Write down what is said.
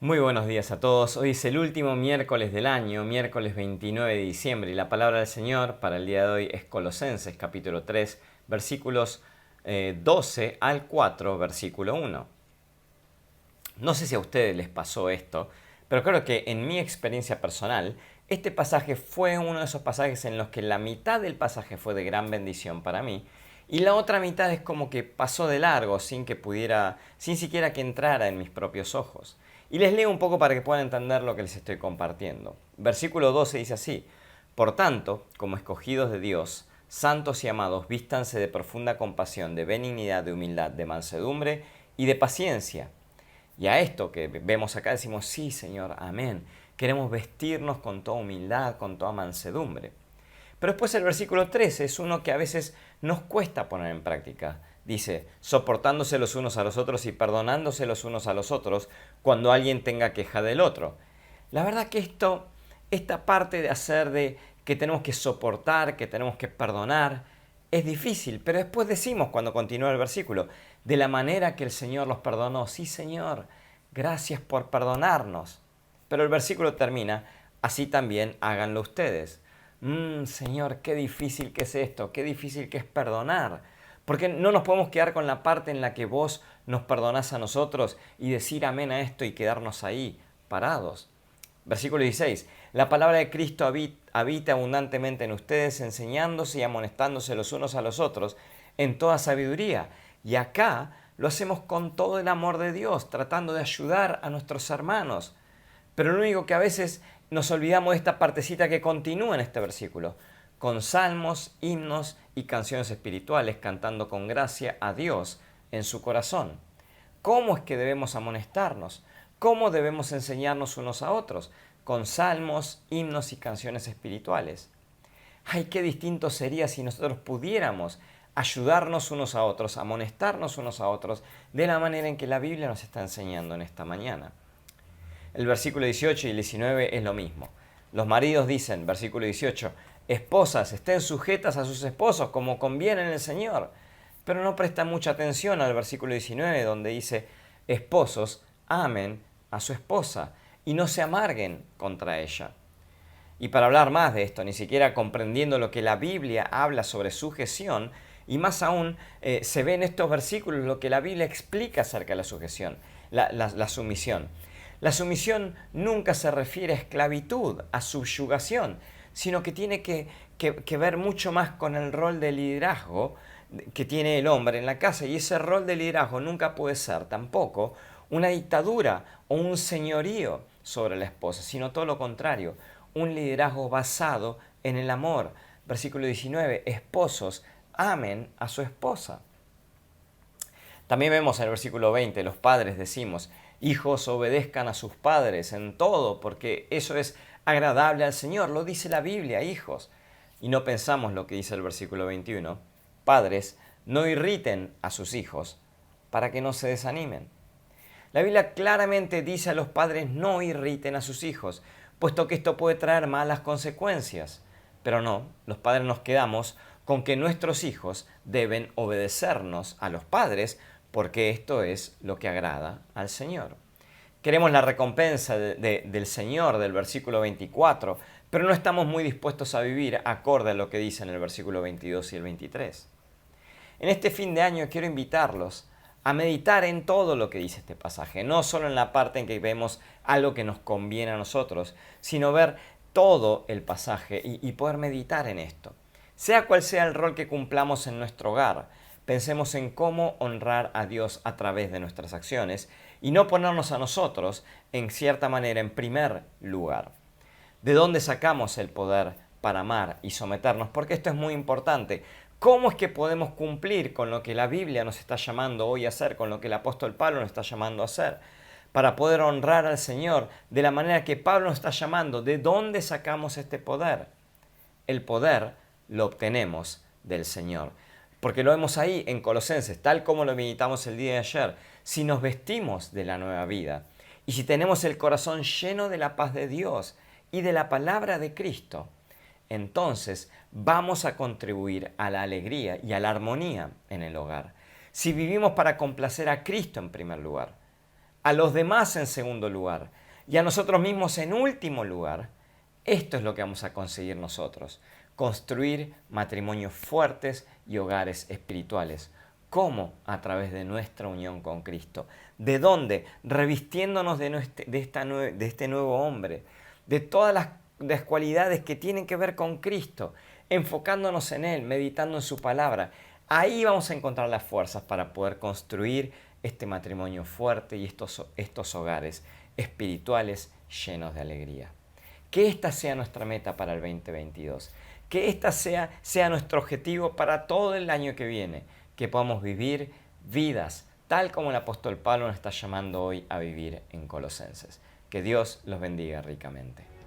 Muy buenos días a todos. Hoy es el último miércoles del año, miércoles 29 de diciembre, y la palabra del Señor para el día de hoy es Colosenses capítulo 3, versículos 12 al 4, versículo 1. No sé si a ustedes les pasó esto, pero creo que en mi experiencia personal, este pasaje fue uno de esos pasajes en los que la mitad del pasaje fue de gran bendición para mí, y la otra mitad es como que pasó de largo sin siquiera que entrara en mis propios ojos. Y les leo un poco para que puedan entender lo que les estoy compartiendo. Versículo 12 dice así: Por tanto, como escogidos de Dios, santos y amados, vístanse de profunda compasión, de benignidad, de humildad, de mansedumbre y de paciencia. Y a esto que vemos acá decimos: sí, Señor, amén. Queremos vestirnos con toda humildad, con toda mansedumbre. Pero después el versículo 13 es uno que a veces nos cuesta poner en práctica. Dice: soportándose los unos a los otros y perdonándose los unos a los otros cuando alguien tenga queja del otro. La verdad que esta parte de hacer de que tenemos que soportar, que tenemos que perdonar, es difícil, pero después decimos, cuando continúa el versículo, de la manera que el Señor los perdonó. Sí, Señor, gracias por perdonarnos. Pero el versículo termina: así también háganlo ustedes. Señor, qué difícil que es esto, qué difícil que es perdonar. Porque no nos podemos quedar con la parte en la que vos nos perdonás a nosotros y decir amén a esto y quedarnos ahí, parados. Versículo 16. La palabra de Cristo habita abundantemente en ustedes, enseñándose y amonestándose los unos a los otros en toda sabiduría. Y acá lo hacemos con todo el amor de Dios, tratando de ayudar a nuestros hermanos. Pero lo único que a veces nos olvidamos de esta partecita que continúa en este versículo: con salmos, himnos y canciones espirituales, cantando con gracia a Dios en su corazón. ¿Cómo es que debemos amonestarnos? ¿Cómo debemos enseñarnos unos a otros? Con salmos, himnos y canciones espirituales. Ay, qué distinto sería si nosotros pudiéramos ayudarnos unos a otros, amonestarnos unos a otros, de la manera en que la Biblia nos está enseñando en esta mañana. El versículo 18 y 19 es lo mismo. Los maridos dicen, versículo 18, esposas, estén sujetas a sus esposos como conviene en el Señor. Pero no prestan mucha atención al versículo 19, donde dice: esposos, amen a su esposa y no se amarguen contra ella. Y para hablar más de esto, ni siquiera comprendiendo lo que la Biblia habla sobre sujeción, y más aún se ve en estos versículos lo que la Biblia explica acerca de la sujeción, la sumisión. La sumisión nunca se refiere a esclavitud, a subyugación, sino que tiene que ver mucho más con el rol de liderazgo que tiene el hombre en la casa. Y ese rol de liderazgo nunca puede ser tampoco una dictadura o un señorío sobre la esposa, sino todo lo contrario, un liderazgo basado en el amor. Versículo 19, esposos, amen a su esposa. También vemos en el versículo 20, los padres decimos: hijos, obedezcan a sus padres en todo, porque eso es agradable al Señor. Lo dice la Biblia, hijos. Y no pensamos lo que dice el versículo 21. Padres, no irriten a sus hijos para que no se desanimen. La Biblia claramente dice a los padres: no irriten a sus hijos, puesto que esto puede traer malas consecuencias. Pero no, los padres nos quedamos con que nuestros hijos deben obedecernos a los padres, porque esto es lo que agrada al Señor. Queremos la recompensa del Señor del versículo 24, pero no estamos muy dispuestos a vivir acorde a lo que dice en el versículo 22 y el 23. En este fin de año quiero invitarlos a meditar en todo lo que dice este pasaje, no solo en la parte en que vemos algo que nos conviene a nosotros, sino ver todo el pasaje y poder meditar en esto. Sea cual sea el rol que cumplamos en nuestro hogar, pensemos en cómo honrar a Dios a través de nuestras acciones y no ponernos a nosotros, en cierta manera, en primer lugar. ¿De dónde sacamos el poder para amar y someternos? Porque esto es muy importante. ¿Cómo es que podemos cumplir con lo que la Biblia nos está llamando hoy a hacer, con lo que el apóstol Pablo nos está llamando a hacer? Para poder honrar al Señor de la manera que Pablo nos está llamando. ¿De dónde sacamos este poder? El poder lo obtenemos del Señor. Porque lo vemos ahí en Colosenses, tal como lo meditamos el día de ayer. Si nos vestimos de la nueva vida y si tenemos el corazón lleno de la paz de Dios y de la palabra de Cristo, entonces vamos a contribuir a la alegría y a la armonía en el hogar. Si vivimos para complacer a Cristo en primer lugar, a los demás en segundo lugar, Y a nosotros mismos en último lugar, esto es lo que vamos a conseguir nosotros: construir matrimonios fuertes y hogares espirituales. ¿Cómo? A través de nuestra unión con Cristo. ¿De dónde? Revistiéndonos de este nuevo hombre, de todas las cualidades que tienen que ver con Cristo, enfocándonos en Él, meditando en su palabra. Ahí vamos a encontrar las fuerzas para poder construir este matrimonio fuerte y estos hogares espirituales llenos de alegría. Que esta sea nuestra meta para el 2022. Que esta sea nuestro objetivo para todo el año que viene. Que podamos vivir vidas tal como el apóstol Pablo nos está llamando hoy a vivir en Colosenses. Que Dios los bendiga ricamente.